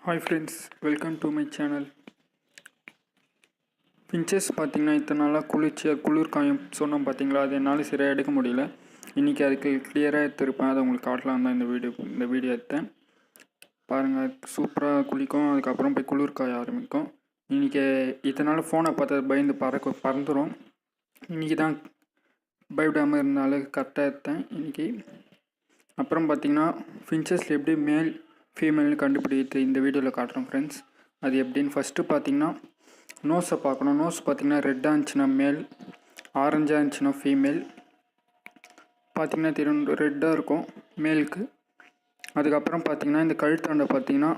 Hi friends, welcome to my channel. Finches பார்த்திங்கன்னா இத்தனை நாளாக குளிர் காயம் சொன்னோம் பார்த்தீங்களா, அது என்னால் சரியாக எடுக்க முடியல. இன்றைக்கி அதுக்கு கிளியராக எடுத்துருப்பேன், அதை உங்களுக்கு காட்டலாம் தான் இந்த வீடியோ எடுத்தேன். பாருங்கள், சூப்பராக குளிக்கும், அதுக்கப்புறம் போய் குளிர் காய ஆரம்பிக்கும். இன்றைக்கி இத்தனை நாள் ஃபோனை பார்த்து பயந்து பறந்துடும். இன்றைக்கி தான் பயப்படாமல் இருந்தாலும் கரெக்டாக எடுத்தேன் இன்றைக்கி. அப்புறம் பார்த்திங்கன்னா ஃபின்ச்சஸில் எப்படி மேல் ஃபீமேல்னு கண்டுபிடிக்கிறது இந்த வீடியோவில் காட்டுறோம் ஃப்ரெண்ட்ஸ். அது எப்படின்னு ஃபஸ்ட்டு பார்த்திங்கன்னா நோஸை பார்க்கணும். நோஸ் பார்த்திங்கன்னா ரெட்டாக இருந்துச்சுன்னா மேல், ஆரஞ்சாக இருந்துச்சுன்னா ஃபீமேல். பார்த்திங்கன்னா தெரியும், ரெட்டாக இருக்கும் மேலுக்கு. அதுக்கப்புறம் பார்த்திங்கன்னா இந்த கழுத்தாண்டை பார்த்திங்கன்னா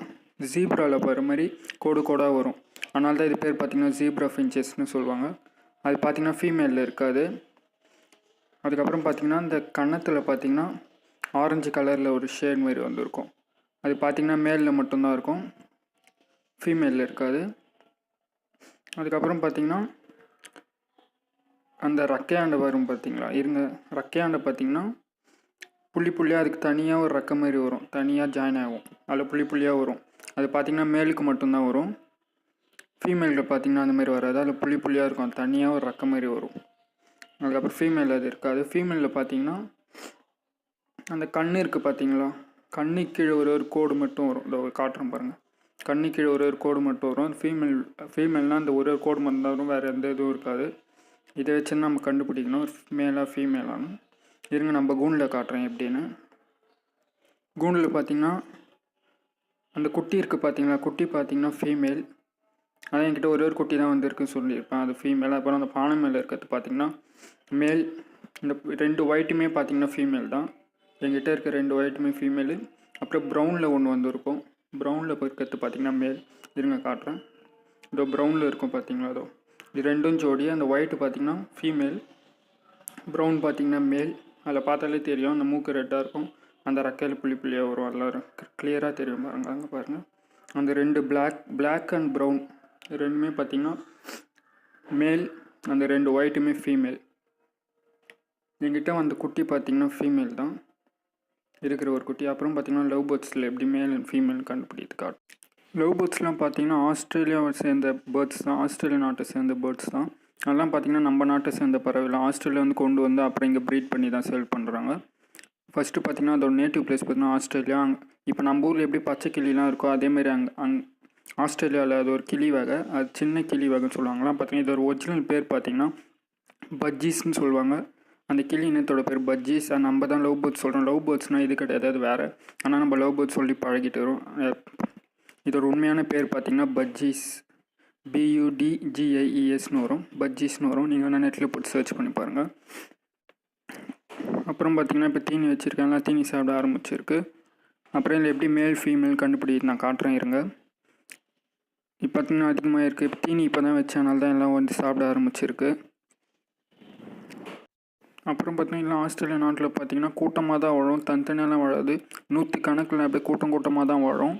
ஜீப்ராவில் போகிற மாதிரி கோடு கோடாக வரும். அதனால தான் இது பேர் பார்த்திங்கன்னா ஜீப்ரா ஃபின்ச்சஸ்னு சொல்லுவாங்க. அது பார்த்திங்கன்னா ஃபீமேலில் இருக்காது. அதுக்கப்புறம் பார்த்திங்கன்னா இந்த கன்னத்தில் பார்த்திங்கன்னா ஆரஞ்சு கலரில் ஒரு ஷேட் மாதிரி வந்துருக்கும். அது பார்த்திங்கன்னா மேலில் மட்டும்தான் இருக்கும், ஃபீமேலில் இருக்காது. அதுக்கப்புறம் பார்த்திங்கன்னா அந்த ரெக்கையாண்டை வரும் பார்த்திங்களா, ரெக்கையாண்டை பார்த்திங்கன்னா புள்ளியாக அதுக்கு தனியாக ஒரு ரெக்கை மாதிரி வரும், தனியாக ஜாயின் ஆகும், அதில் புள்ளியாக வரும். அது பார்த்திங்கன்னா மேலுக்கு மட்டும்தான் வரும். ஃபீமேலுக்கு பார்த்திங்கன்னா அந்த மாதிரி வராது, அதில் புள்ளியாக இருக்கும், தனியாக ஒரு ரெக்கை மாதிரி வரும். அதுக்கப்புறம் ஃபீமேலில் அது இருக்காது. ஃபீமேலில் பார்த்திங்கன்னா அந்த கண் இருக்குது பார்த்திங்களா, கண்ணு கீழே ஒரு கோடு மட்டும் வரும். இந்த காட்டுறேன் பாருங்கள், கண்ணு கீழே ஒரு கோடு மட்டும் வரும். ஃபீமேல்னால் அந்த ஒரு கோடு மட்டும் தான் வரும், வேறு எந்த இதுவும் இருக்காது. இதை வச்சு நம்ம கண்டுபிடிக்கணும் மேலாக ஃபீமேலானு. இருங்க நம்ம கூண்டில் காட்டுறேன் எப்படின்னு. கூண்டில் பார்த்திங்கன்னா அந்த குட்டி இருக்குது பார்த்திங்களா, குட்டி பார்த்திங்கன்னா ஃபீமேல். அதான் என்கிட்ட ஒரு குட்டி தான் வந்துருக்குன்னு சொல்லியிருப்பேன், அது ஃபீமேல். அப்புறம் அந்த பானை மேலே இருக்கிறது பார்த்திங்கன்னா மேல். இந்த 2 ஒயிட்டுமே பார்த்திங்கன்னா ஃபீமேல் தான். என்கிட்ட இருக்க 2 ஒயிட்டுமே ஃபீமேலு. அப்புறம் ப்ரௌனில் ஒன்று வந்துருக்கும், ப்ரௌனில் இருக்கிறது பார்த்திங்கன்னா மேல். இருங்க காட்டுறேன். இதோ ப்ரௌனில் இருக்கும் பார்த்திங்களா, அதோ இது 2ம் ஜோடி. அந்த ஒயிட்டு பார்த்திங்கன்னா ஃபீமேல், ப்ரௌன் பார்த்திங்கன்னா மேல். அதில் பார்த்தாலே தெரியும், அந்த மூக்கு ரெட்டாக இருக்கும், அந்த ரெக்கையில் புள்ளியாக வரும், எல்லோரும் கிளியராக தெரியும் பாருங்கள். அங்கே பாருங்கள், அந்த 2 பிளாக் அண்ட் ப்ரௌன் ரெண்டுமே பார்த்திங்கன்னா மேல், அந்த 2 ஒயிட்டுமே ஃபீமேல். என்கிட்ட அந்த குட்டி பார்த்திங்கன்னா ஃபீமேல் தான் இருக்கிற ஒரு குட்டி. அப்புறம் பார்த்திங்கன்னா லவ் பேர்ட்ஸில் எப்படி மேல் அண்ட் ஃபீமேல் கண்டுபிடித்து காட்டும். லவ் பேர்ட்ஸ்லாம் பார்த்திங்கன்னா ஆஸ்திரேலியாவை சேர்ந்த பேர்ட்ஸ் தான், ஆஸ்திரேலியா நாட்டை சேர்ந்த பேர்ட்ஸ் தான். அதெல்லாம் பார்த்திங்கன்னா நம்ம நாட்டை சேர்ந்த பறவைகள் ஆஸ்திரேலியா வந்து கொண்டு வந்து அப்புறம் இங்கே ப்ரீட் பண்ணி தான் சேல் பண்ணுறாங்க. ஃபஸ்ட்டு பார்த்திங்கன்னா அதோட நேட்டிவ் பிளேஸ் பார்த்திங்கன்னா ஆஸ்திரேலியா. இப்போ நம்ம ஊரில் எப்படி பச்சை கிளிலாம் இருக்கோ அதேமாதிரி ஆஸ்திரேலியாவில் அது ஒரு கிளி வகை, அது சின்ன கிளி வகைன்னு சொல்லுவாங்களாம். பார்த்திங்கன்னா இதோட ஒரிஜினல் பேர் பார்த்திங்கன்னா பஜ்ஜீஸ்ன்னு சொல்லுவாங்க. அந்த கிளி இனத்தோட பேர் பஜ்ஜீஸ். நம்ம தான் லவ் பேர்ட்ஸ் சொல்கிறோம். லவ் பேர்ட்ஸ்னால் இது கிடையாது, அது வேறு. ஆனால் நம்ம லவ் பேர்ட்ஸ் சொல்லி பழகிட்டு வரும். இதோட உண்மையான பேர் பார்த்திங்கன்னா பஜ்ஜீஸ், BUDGIESன்னு வரும், பஜ்ஜீஸ்னு வரும். நீங்கள் வேணால் நெட்டில் போட்டு சர்ச் பண்ணி பாருங்கள். அப்புறம் பார்த்திங்கன்னா இப்போ தீனி வச்சுருக்கேன், எல்லாம் தீனி சாப்பிட ஆரம்பிச்சிருக்கு. அப்புறம் இதில் எப்படி மேல் ஃபீமேல் கண்டுபிடித்து நான் காட்டுறேன் இருங்க. இப்போ பார்த்திங்கன்னா அதிகமாக இருக்குது. இப்போ தீனி இப்போ தான் வச்சனால தான் எல்லாம் வந்து சாப்பிட ஆரம்பிச்சிருக்கு. அப்புறம் பார்த்திங்கன்னா ஆஸ்திரேலியா நாட்டில் பார்த்திங்கன்னா கூட்டமாக தான் வாழும், தனித்தனியெல்லாம் வாழாது, 100 கணக்கில் அப்படியே கூட்டமாக தான் வாழும்.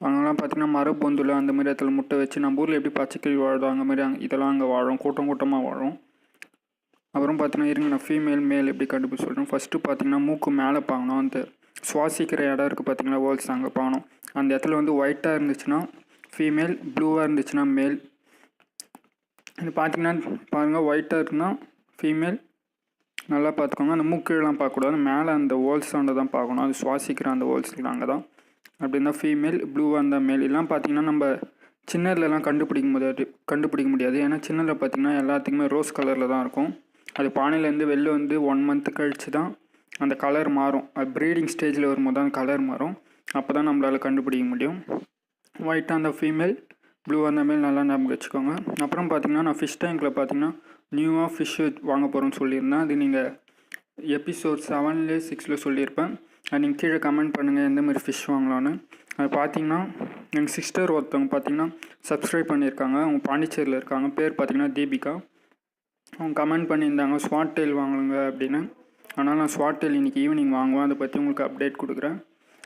அவங்களாம் பார்த்திங்கன்னா மரப்பொந்தில் அந்த மாதிரி இடத்துல முட்டை வச்சு, நம்ம ஊரில் எப்படி பச்சைக்கிளி வாழுதோ அந்த மாதிரி இதெல்லாம் அங்கே வாழும், கூட்டமாக வாழும். அப்புறம் பார்த்திங்கன்னா இருங்க நான் ஃபீமேல் மேல் எப்படி கண்டுபிடிச்சி சொல்கிறேன். ஃபஸ்ட்டு பார்த்திங்கன்னா மூக்கு மேலே பார்க்கணும், அந்த சுவாசிக்கிற இடம் இருக்குது பார்த்திங்கன்னா வேர்ல்ஸ், அங்கே பார்க்கணும். அந்த இடத்துல வந்து ஒயிட்டாக இருந்துச்சுன்னா ஃபீமேல், ப்ளூவாக இருந்துச்சுன்னா மேல். இது பார்த்திங்கன்னா பாருங்கள், ஒயிட்டாக இருக்குன்னா ஃபீமேல், நல்லா பார்த்துக்கோங்க. அந்த மூக்கெல்லாம் பார்க்கக்கூடாது, மேலே அந்த ஹோல்ஸாண்ட தான் பார்க்கணும், அது சுவாசிக்கிற அந்த ஹோல்ஸில் அங்கே தான். அப்படி இருந்தால் ஃபீமேல், ப்ளூவாக இருந்தால் மேல். எல்லாம் பார்த்திங்கன்னா நம்ம சின்னதுலலாம் கண்டுபிடிக்க முடியாது. ஏன்னா சின்னதில் பார்த்திங்கன்னா எல்லாத்துக்குமே ரோஸ் கலரில் தான் இருக்கும். அது பானையிலேருந்து வெளில வந்து 1 மந்த்து கழித்து தான் அந்த கலர் மாறும். அது ப்ரீடிங் ஸ்டேஜில் வரும்போது தான் கலர் மாறும், அப்போ தான் நம்மளால் கண்டுபிடிக்க முடியும். ஒயிட்டாக அந்த ஃபீமேல், ப்ளூவாக அந்த மேல், நல்லா ஞாபகம் வச்சுக்கோங்க. அப்புறம் பார்த்திங்கன்னா நான் ஃபிஷ் டேங்கில் பார்த்திங்கன்னா நியூவாக ஃபிஷ்ஷு வாங்க போகிறோன்னு சொல்லியிருந்தேன். அது நீங்கள் எபிசோட் 7ல் 6ல் சொல்லியிருப்பேன். அது நீங்கள் கீழே கமெண்ட் பண்ணுங்கள் எந்த மாதிரி ஃபிஷ் வாங்கலான்னு. அது பார்த்திங்கன்னா எங்கள் சிஸ்டர் ஒருத்தவங்க பார்த்திங்கன்னா சப்ஸ்கிரைப் பண்ணியிருக்காங்க, அவங்க பாண்டிச்சேரியில் இருக்காங்க, பேர் பார்த்திங்கன்னா தீபிகா. அவங்க கமெண்ட் பண்ணியிருந்தாங்க ஸ்வாட் டெயில் வாங்கலுங்க அப்படின்னு. அதனால் நான் ஸ்வாட் டெயில் இன்றைக்கி ஈவினிங் வாங்குவேன், அதை பற்றி உங்களுக்கு அப்டேட் கொடுக்குறேன்.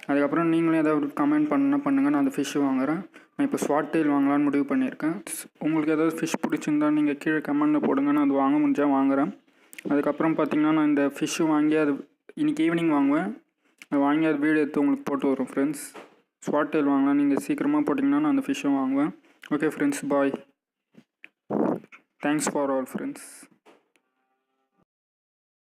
அதுக்கப்புறம் நீங்களும் ஏதாவது கமெண்ட் பண்ணுங்கள், நான் அந்த ஃபிஷ்ஷு வாங்குகிறேன். நான் இப்போ ஸ்வாட் டெயில் வாங்கலான்னு முடிவு பண்ணியிருக்கேன். உங்களுக்கு ஏதாவது ஃபிஷ் பிடிச்சிருந்தா நீங்கள் கீழே கமெண்ட்டில் போடுங்க, நான் அது வாங்க முடிஞ்சால் வாங்குகிறேன். அதுக்கப்புறம் பார்த்திங்கன்னா நான் இந்த ஃபிஷ்ஷு வாங்கி அது இன்றைக்கி ஈவினிங் வாங்குவேன். அது வாங்கி அது வீடியோ எடுத்து உங்களுக்கு போட்டு வரும் ஃப்ரெண்ட்ஸ். ஸ்வாட் டெயில் வாங்கலாம். நீங்கள் சீக்கிரமாக போட்டிங்கன்னா நான் அந்த ஃபிஷ்ஷை வாங்குவேன். Okay friends, bye. Thanks for all friends.